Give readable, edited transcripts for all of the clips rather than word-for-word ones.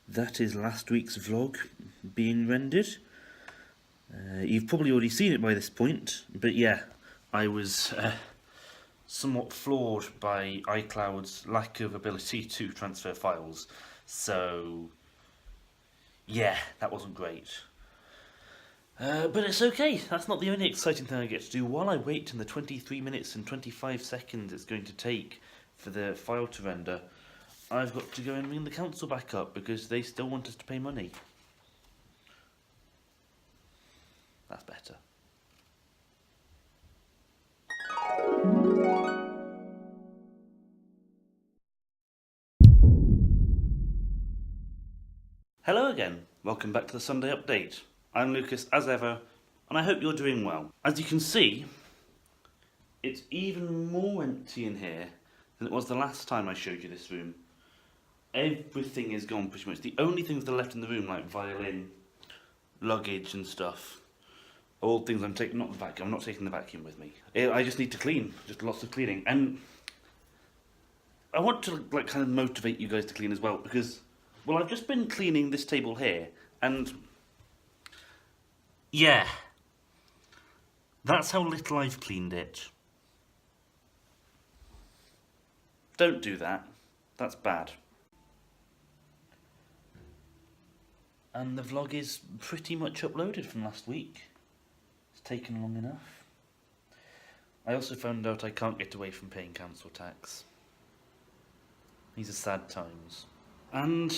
That is last week's vlog being rendered. You've probably already seen it by this point, but yeah, I was somewhat floored by iCloud's lack of ability to transfer files. So yeah, that wasn't great. But it's okay, that's not the only exciting thing I get to do. While I wait in the 23 minutes and 25 seconds it's going to take for the file to render, I've got to go and ring the council back up because they still want us to pay money. That's better. Hello again, welcome back to the Sunday Update. I'm Lucas as ever, and I hope you're doing well. As you can see, it's even more empty in here than it was the last time I showed you this room. Everything is gone pretty much. The only things that are left in the room, like violin, luggage and stuff, all things I'm taking, not the vacuum, I'm not taking the vacuum with me. I just need to clean, just lots of cleaning. And I want to kind of motivate you guys to clean as well, because, well, I've just been cleaning this table here, and yeah, that's how little I've cleaned it. Don't do that, that's bad. And the vlog is pretty much uploaded from last week. It's taken long enough. I also found out I can't get away from paying council tax. These are sad times. And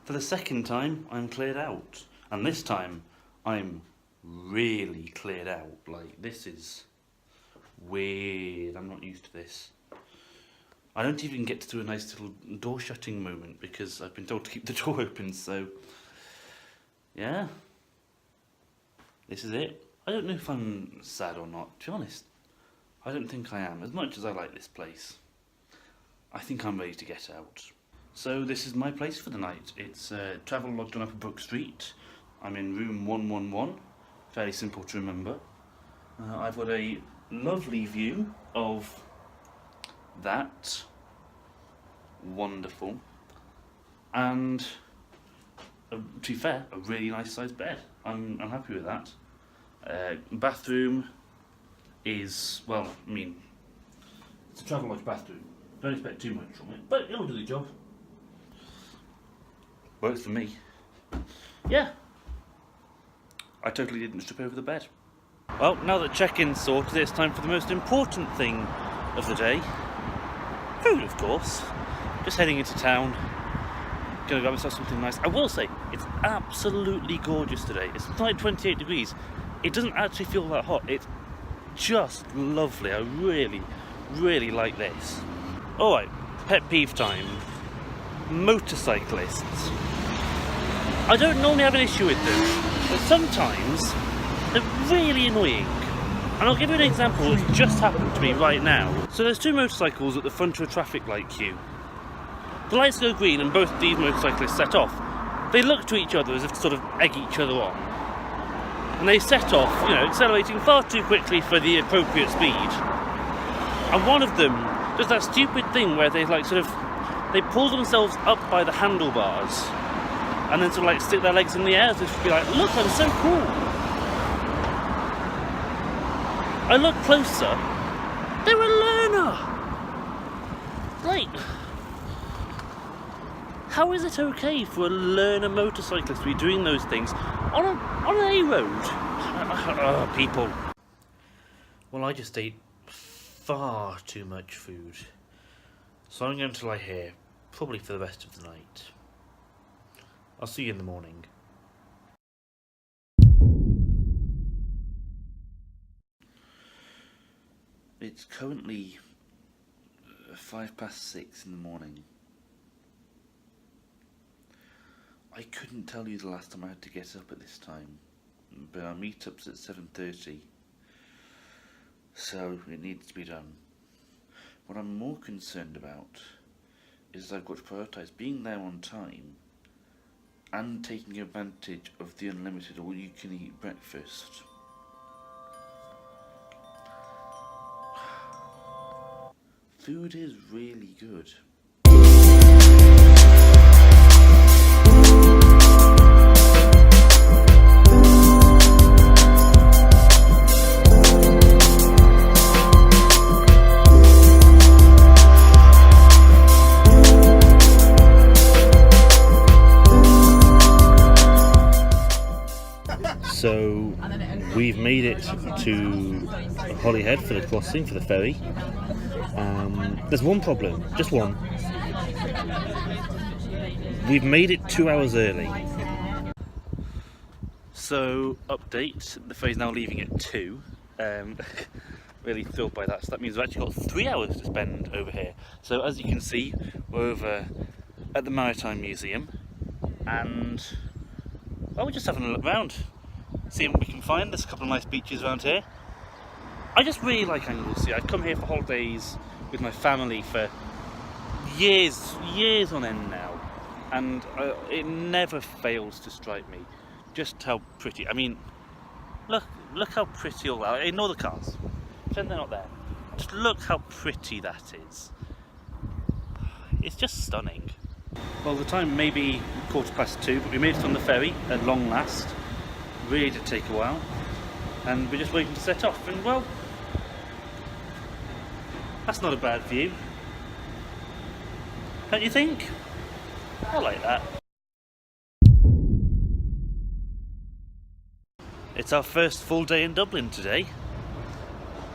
for the second time, I'm cleared out. And this time, I'm really cleared out. Like, this is weird. I'm not used to this. I don't even get to do a nice little door shutting moment because I've been told to keep the door open, so yeah, this is it. I don't know if I'm sad or not, to be honest. I don't think I am, as much as I like this place. I think I'm ready to get out. So this is my place for the night. It's travel lodged on Upper Brook Street. I'm in room 111, fairly simple to remember. I've got a lovely view of that. Wonderful. And to be fair, a really nice sized bed. I'm happy with that. Bathroom is, well, I mean, it's a travel lodge bathroom. Don't expect too much from it, but it'll do the job. Works for me. Yeah. I totally didn't strip over the bed. Well, now that check-in's sorted, it's time for the most important thing of the day. Food, of course. Just heading into town. Gonna grab myself something nice. I will say, it's absolutely gorgeous today. It's like 28 degrees. It doesn't actually feel that hot. It's just lovely. I really, really like this. Alright, pet peeve time. Motorcyclists. I don't normally have an issue with them, but sometimes they're really annoying. And I'll give you an example that's just happened to me right now. So there's two motorcycles at the front of a traffic light queue. The lights go green and both these motorcyclists set off. They look to each other as if to sort of egg each other on. And they set off, you know, accelerating far too quickly for the appropriate speed. And one of them does that stupid thing where they they pull themselves up by the handlebars and then sort of like stick their legs in the air as if to be like, look, I'm so cool. I look closer, they're a learner. Like, how is it okay for a learner motorcyclist to be doing those things on an A road? People. Well, I just ate far too much food, so I'm going to lie here, probably for the rest of the night. I'll see you in the morning. It's currently 6:05 in the morning. I couldn't tell you the last time I had to get up at this time, but our meetup's at 7:30, so it needs to be done. What I'm more concerned about is I've got to prioritise being there on time and taking advantage of the unlimited all-you-can-eat breakfast. Food is really good. So we've made it to Holyhead for the crossing, for the ferry. There's one problem, just one. We've made it 2 hours early. So, update, the ferry's now leaving at 2. Really thrilled by that. So that means we've actually got 3 hours to spend over here. So as you can see, we're over at the Maritime Museum, and well, we're just having a look around, seeing what we can find. There's a couple of nice beaches around here. I just really like Anglesey. I've come here for holidays with my family for years on end now, and it never fails to strike me just how pretty. I mean, look how pretty all that. Ignore the cars. Pretend they're not there. Just look how pretty that is. It's just stunning. Well, the time may be 2:15, but we made it on the ferry at long last. Really did take a while, and we're just waiting to set off. And well, that's not a bad view, don't you think? I like that. It's our first full day in Dublin today,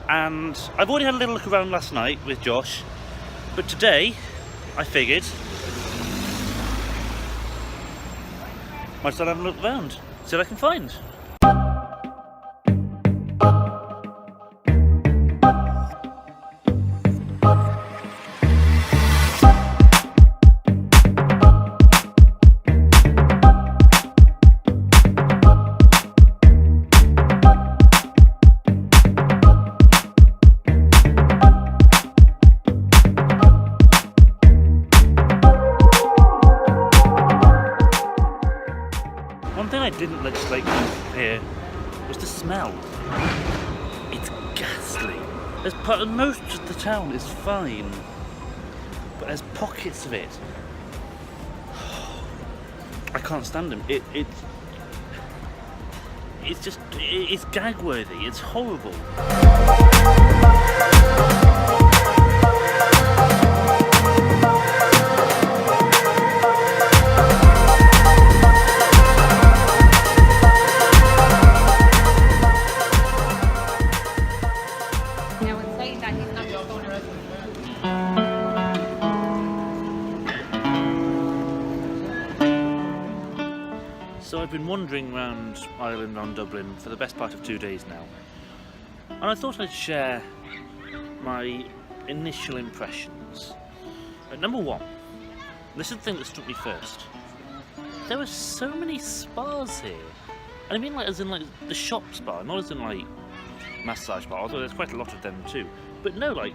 and I've already had a little look around last night with Josh, but today I figured might start having a look around, see what I can find. One thing I didn't legislate here was the smell. It's ghastly. Most of the town is fine, but there's pockets of it. I can't stand them. It's gag worthy. It's horrible. So I've been wandering around Ireland, around Dublin, for the best part of 2 days now, and I thought I'd share my initial impressions. Number one, this is the thing that struck me first. There are so many spas here, and I mean like as in like the shop spa, not as in like massage bar, although there's quite a lot of them too. But no, like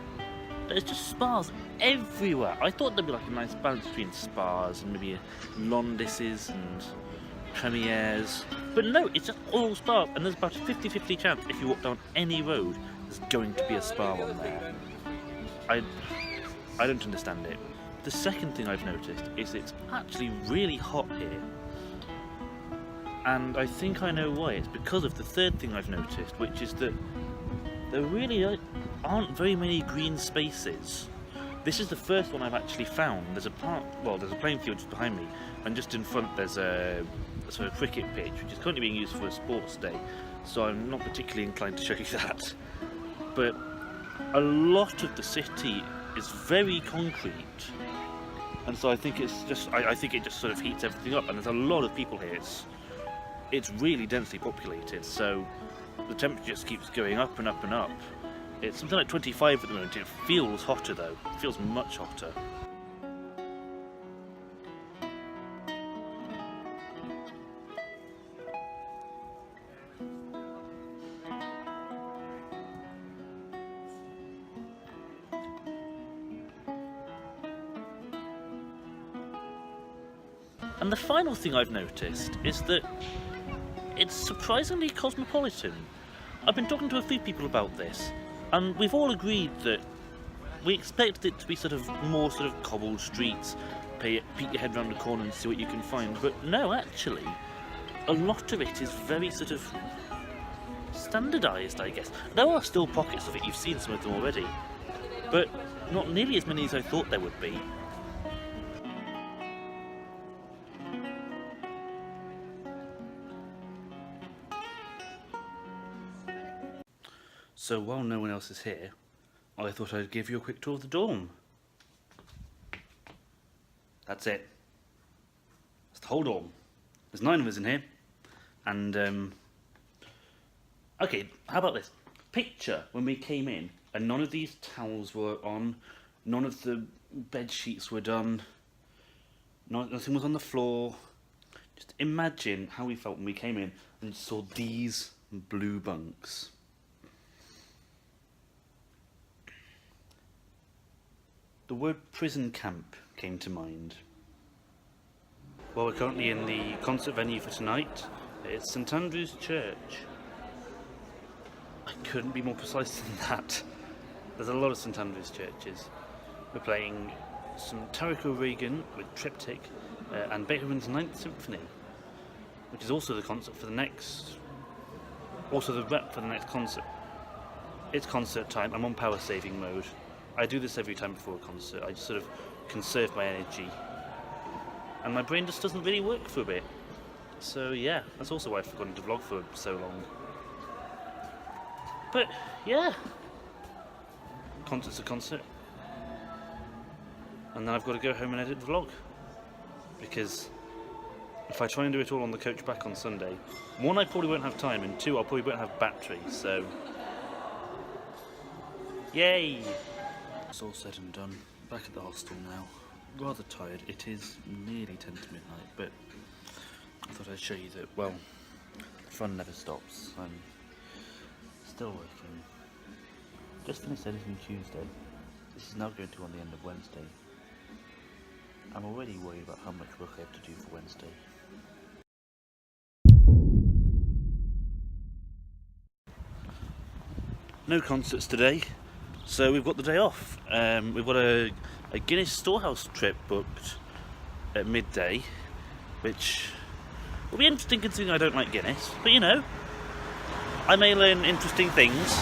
there's just spas everywhere. I thought there'd be like a nice balance between spas and maybe Londises and Premiers, but no, it's just all spas, and there's about a 50-50 chance if you walk down any road there's going to be a spa on there. I don't understand it. The second thing I've noticed is it's actually really hot here, and I think I know why. It's because of the third thing I've noticed, which is that there really aren't very many green spaces. This is the first one I've actually found. There's a playing field just behind me, and just in front there's a sort of cricket pitch, which is currently being used for a sports day, so I'm not particularly inclined to show you that. But a lot of the city is very concrete, and so I think it's just I think it just sort of heats everything up, and there's a lot of people here. It's really densely populated, so the temperature just keeps going up and up and up. It's something like 25 at the moment. It feels hotter though. It feels much hotter. And the final thing I've noticed is that it's surprisingly cosmopolitan. I've been talking to a few people about this, and we've all agreed that we expected it to be more cobbled streets, peek your head round the corner and see what you can find, but no, actually, a lot of it is very standardised, I guess. There are still pockets of it, you've seen some of them already, but not nearly as many as I thought there would be. So while no one else is here, I thought I'd give you a quick tour of the dorm. That's it. It's the whole dorm. There's 9 of us in here. And, okay, how about this? Picture when we came in and none of these towels were on, none of the bed sheets were done, nothing was on the floor. Just imagine how we felt when we came in and saw these blue bunks. The word prison camp came to mind. Well, we're currently in the concert venue for tonight. It's St Andrew's Church. I couldn't be more precise than that. There's a lot of St Andrew's churches. We're playing some Tarek O'Regan with Triptych and Beethoven's Ninth Symphony, which is also the concert for the next, also the rep for the next concert. It's concert time. I'm on power saving mode. I do this every time before a concert. I just sort of conserve my energy, and my brain just doesn't really work for a bit. So yeah, that's also why I've forgotten to vlog for so long. But yeah, concert's a concert, and then I've got to go home and edit the vlog, because if I try and do it all on the coach back on Sunday, 1, I probably won't have time, and 2, I probably won't have battery. So yay! It's all said and done. Back at the hostel now. Rather tired. It is nearly 10 to midnight, but I thought I'd show you that, well, the fun never stops. I'm still working. Just finished editing Tuesday. This is now going to on the end of Wednesday. I'm already worried about how much work I have to do for Wednesday. No concerts today, so we've got the day off. We've got a Guinness Storehouse trip booked at midday, which will be interesting considering I don't like Guinness, but you know, I may learn interesting things.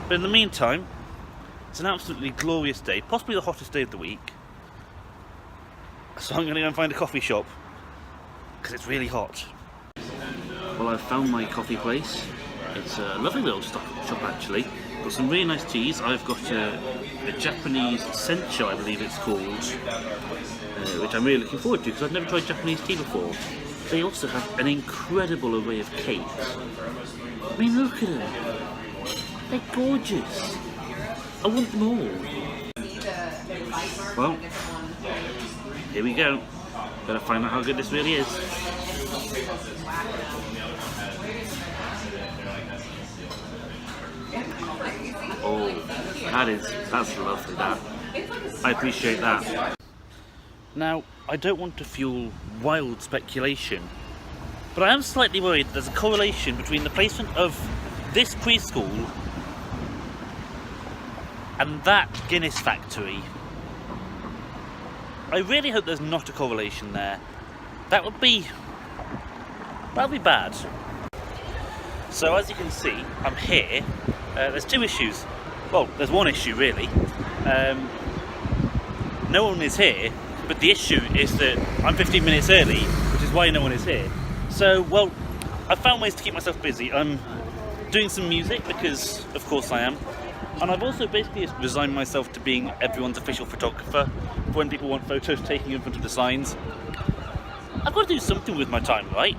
But in the meantime, it's an absolutely glorious day, possibly the hottest day of the week. So I'm going to go and find a coffee shop, because it's really hot. Well, I've found my coffee place. It's a lovely little shop actually. Got some really nice teas. I've got a Japanese sencha, I believe it's called, which I'm really looking forward to because I've never tried Japanese tea before. They also have an incredible array of cakes. I mean, look at them. They're gorgeous. I want them all. Well, here we go. Gotta find out how good this really is. Oh, that's lovely, that. I appreciate that. Now, I don't want to fuel wild speculation, but I am slightly worried that there's a correlation between the placement of this preschool and that Guinness factory. I really hope there's not a correlation there. That would be bad. So as you can see, I'm here. There's 2 issues. Well, there's 1 issue really. No one is here, but the issue is that I'm 15 minutes early, which is why no one is here. So, well, I've found ways to keep myself busy. I'm doing some music because, of course, I am. And I've also basically resigned myself to being everyone's official photographer for when people want photos taken in front of the signs. I've got to do something with my time, right?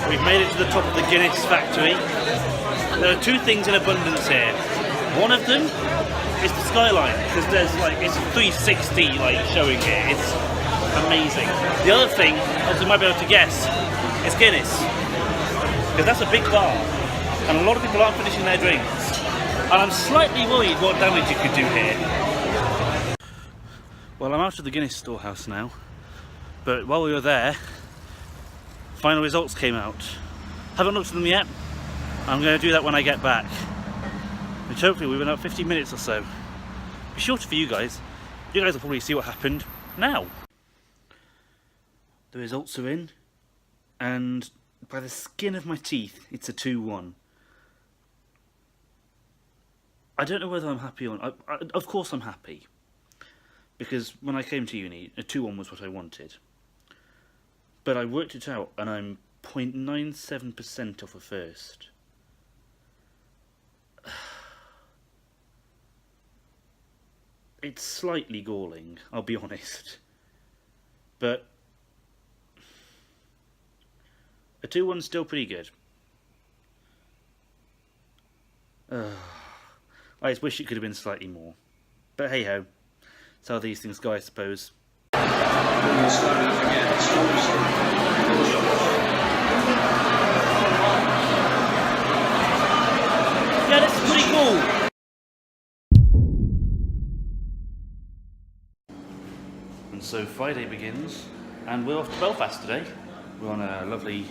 We've made it to the top of the Guinness factory. There are 2 things in abundance here. One of them is the skyline, because there's it's 360 showing here. It's amazing. The other thing, as you might be able to guess, is Guinness, because that's a big bar, and a lot of people aren't finishing their drinks. and I'm slightly worried what damage it could do here. Well, I'm out of the Guinness storehouse now, but while we were there, final results came out. Haven't looked at them yet. I'm going to do that when I get back, which hopefully we've been out 15 minutes or so. Be shorter for you guys. You guys will probably see what happened now. The results are in, and by the skin of my teeth, it's a 2-1. I don't know whether I'm happy or not. Of course I'm happy, because when I came to uni, a 2-1 was what I wanted. But I worked it out, and I'm 0.97% off a first. It's slightly galling, I'll be honest. But a 2-1's still pretty good. I just wish it could have been slightly more. But hey ho, that's how these things go, I suppose. Yeah, this is pretty cool. And so Friday begins, and we're off to Belfast today. We're on a lovely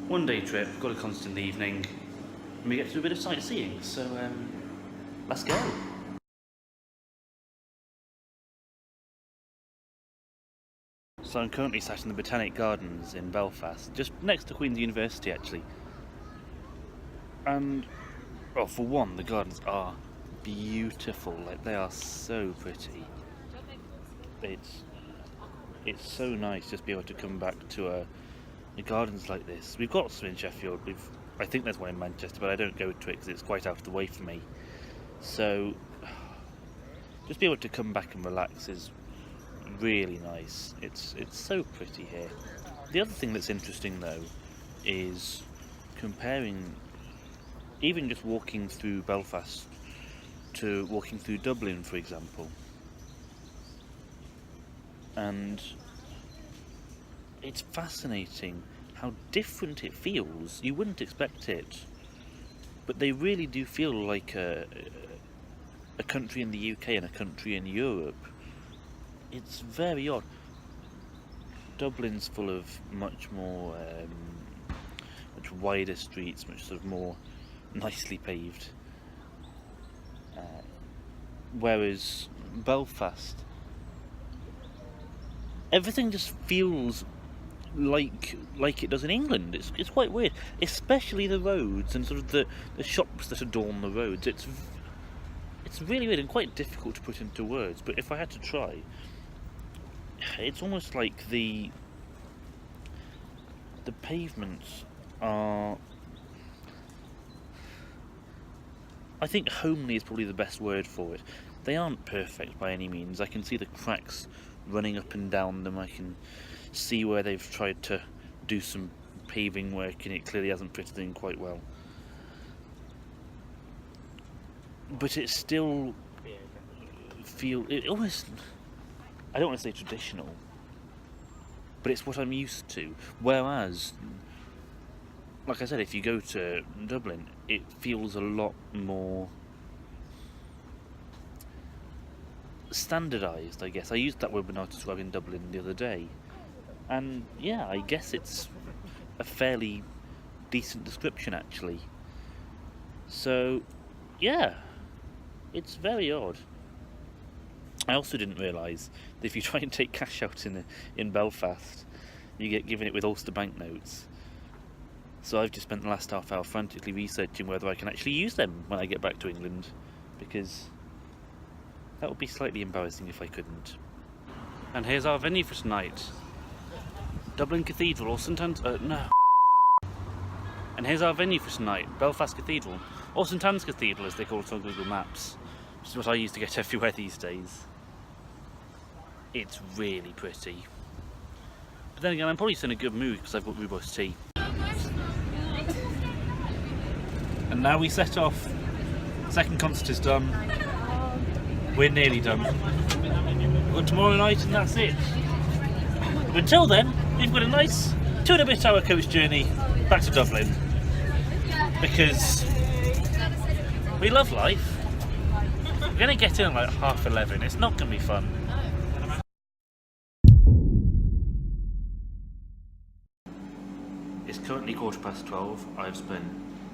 one-day trip, got a concert in the evening, and we get to do a bit of sightseeing, so let's go. So I'm currently sat in the Botanic Gardens in Belfast, just next to Queen's University actually. And, well, for one, the gardens are beautiful, like they are so pretty. It's so nice just to be able to come back to gardens like this. We've got some in Sheffield, I think there's one in Manchester, but I don't go to it because it's quite out of the way for me. So, just be able to come back and relax is really nice. It's so pretty here. The other thing that's interesting though is comparing even just walking through Belfast to walking through Dublin, for example. And it's fascinating how different it feels. You wouldn't expect it, but they really do feel like a country in the UK and a country in Europe. It's very odd. Dublin's full of much more, much wider streets, much sort of more nicely paved. Whereas Belfast, everything just feels like it does in England. It's quite weird, especially the roads and sort of the shops that adorn the roads. It's really weird and quite difficult to put into words, but if I had to try, it's almost like the pavements are, I think homely is probably the best word for it. They aren't perfect by any means. I can see the cracks running up and down them. I can see where they've tried to do some paving work and it clearly hasn't fitted in quite well. But it still it almost, I don't want to say traditional, but it's what I'm used to. Whereas, like I said, if you go to Dublin, it feels a lot more standardised, I guess. I used that word when I was describing Dublin the other day. And yeah, I guess it's a fairly decent description actually. So, yeah, it's very odd. I also didn't realise that if you try and take cash out in Belfast, you get given it with Ulster banknotes. So I've just spent the last half hour frantically researching whether I can actually use them when I get back to England, because that would be slightly embarrassing if I couldn't. And here's our venue for tonight. Dublin Cathedral, or St Anne's, no. And here's our venue for tonight, Belfast Cathedral, or St Anne's Cathedral as they call it on Google Maps, which is what I use to get everywhere these days. It's really pretty. But then again, I'm probably just in a good mood because I've got rhubarb tea. And now we set off. Second concert is done. We're nearly done. We've got tomorrow night and that's it. But until then, we've got a nice 2.5 hour coach journey back to Dublin. Because We love life. We're going to get in at like 11:30. It's not going to be fun. It's currently 12:15. I've spent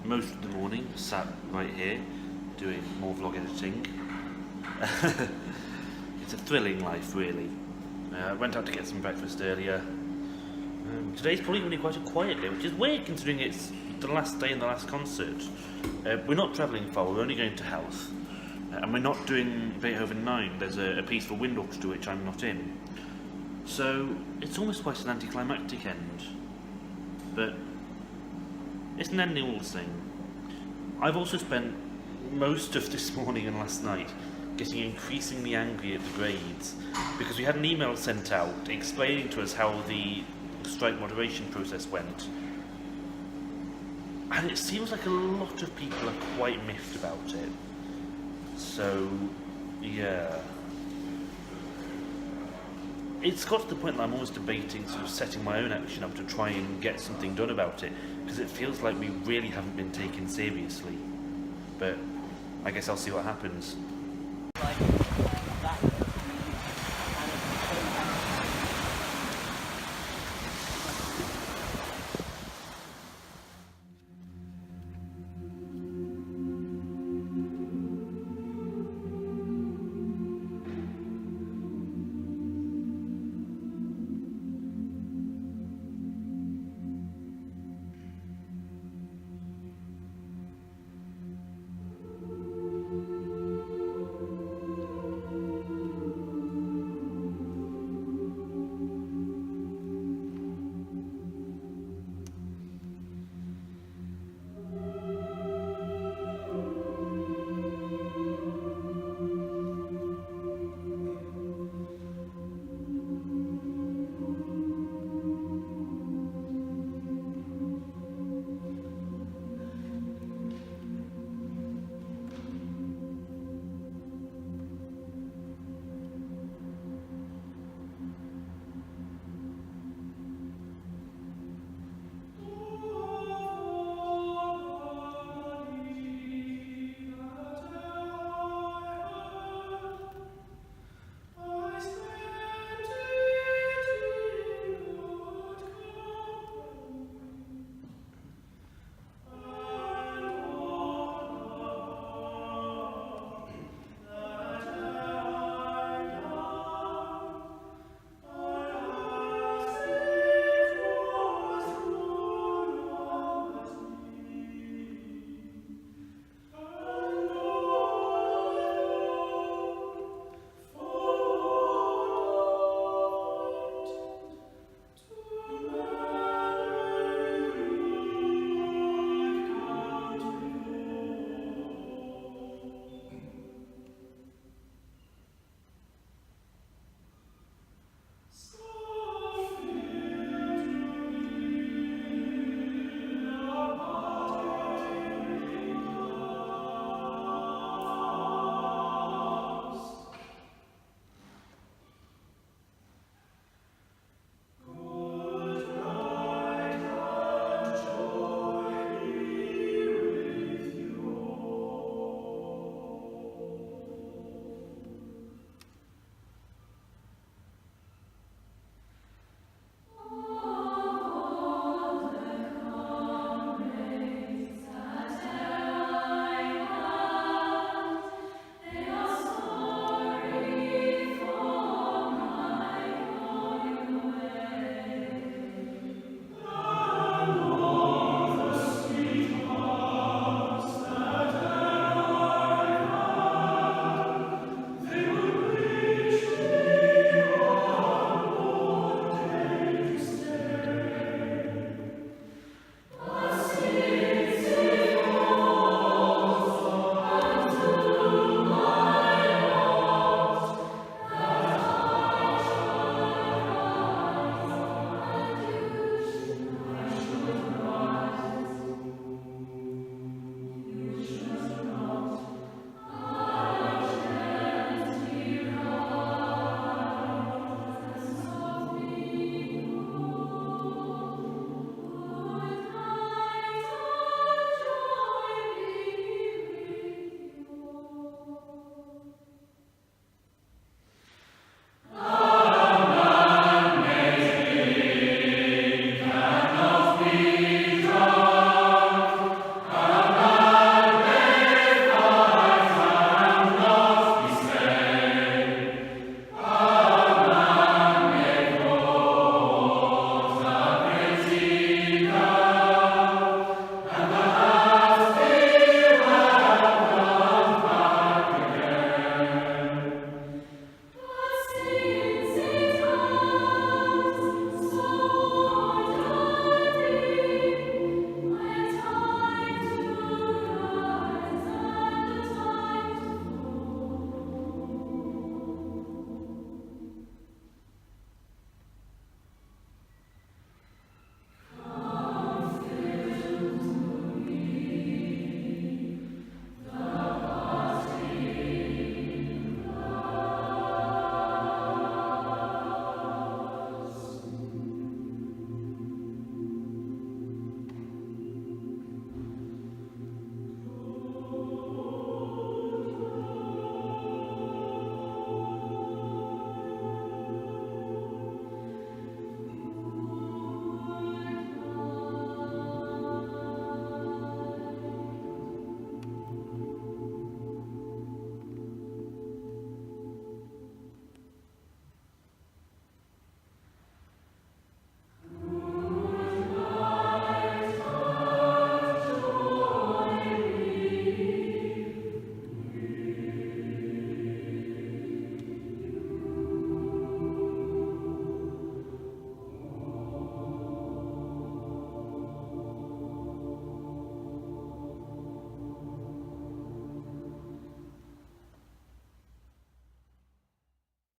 most of the morning sat right here doing more vlog editing. It's a thrilling life, really. I went out to get some breakfast earlier. Today's probably going to be quite a quiet day, which is weird considering it's the last day and the last concert. We're not travelling far, we're only going to Health. And we're not doing Beethoven 9, there's a piece for wind orchestra which I'm not in. So it's almost quite an anticlimactic end. But it's an ending all the same. I've also spent most of this morning and last night getting increasingly angry at the grades because we had an email sent out explaining to us how the strike moderation process went, and it seems like a lot of people are quite miffed about it. So yeah, it's got to the point that I'm almost debating sort of setting my own action up to try and get something done about it, because it feels like we really haven't been taken seriously. But I guess I'll see what happens.